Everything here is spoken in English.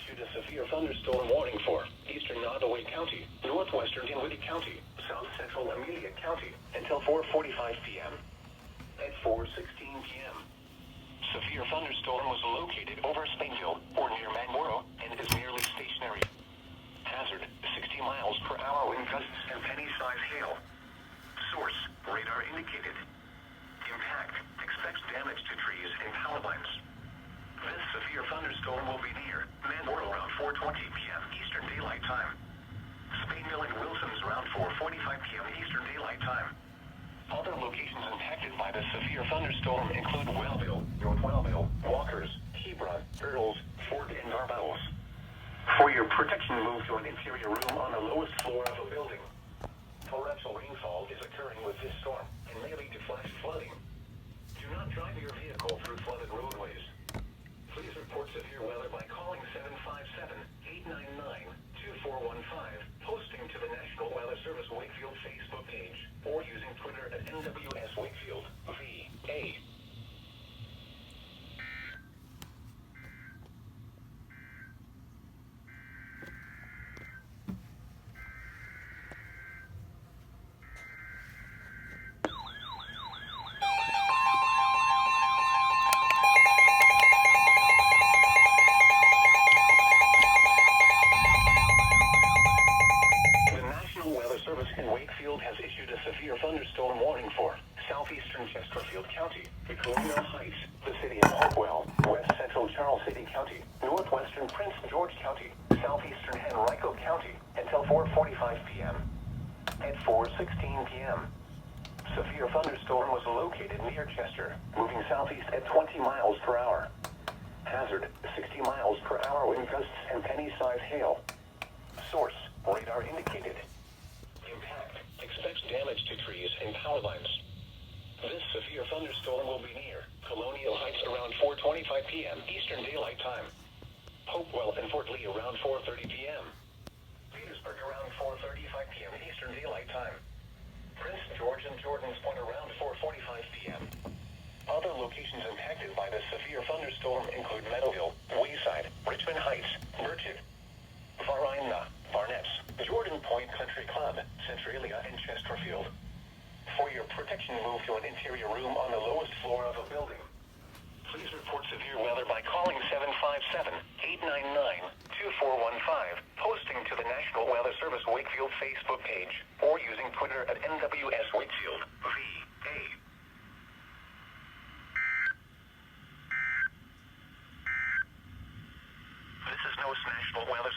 issued a severe thunderstorm warning for eastern Nottoway County, northwestern Dinwiddie County, south central Amelia County until 4:45 p.m. At 4:16 p.m. Severe thunderstorm was located over Spainville or near Manmoro and is nearly stationary. Hazard, 60 miles per hour wind gusts and penny-sized hail. Source, radar indicated. Impact, expects damage to trees and power lines. This severe thunderstorm will be near Manmoro around 4:20 p.m. Eastern Daylight Time. Spainville and Wilson's around 4:45 p.m. Eastern Daylight Time. Other locations impacted by the severe thunderstorm include Wellville, North Wellville, Walkers, Hebron, Earls, Fort, and Barbados. For your protection, move to an interior room on the lowest floor of a building. Torrential rainfall is occurring with this storm and may lead to flash flooding. Do not drive your vehicle through flooded roadways. Please report severe weather by calling 757-899-2415, posting to the National Weather Service Wakefield Facebook page, or using Twitter at NWS Wakefield, VA. Service in Wakefield has issued a severe thunderstorm warning for southeastern Chesterfield County, Colonial Heights, the city of Hopewell, west central Charles City County, northwestern Prince George County, southeastern Henrico County until 4:45 p.m. At 4:16 p.m. Severe thunderstorm was located near Chester, moving southeast at 20 miles per hour. Hazard, 60 miles per hour wind gusts and penny-sized hail. Source, radar indicated. Impact, expects damage to trees and power lines. This severe thunderstorm will be near Colonial Heights around 4:25 p.m. Eastern Daylight Time. Hopewell and Fort Lee around 4:30 p.m. Petersburg around 4:35 p.m. Eastern Daylight Time. Prince George and Jordan's Point around 4:45 p.m. Other locations impacted by the severe thunderstorm include Meadowville, Wayside, Richmond Heights, Merchant, Varina, Barnett's, Jordan Point Country Club, Centralia, and Chesterfield. For your protection, move to an interior room on the lowest floor of a building. Please report severe weather by calling 757-899-2415, posting to the National Weather Service Wakefield Facebook page, or using Twitter at NWS Wakefield, VA. This is NOAA's National Weather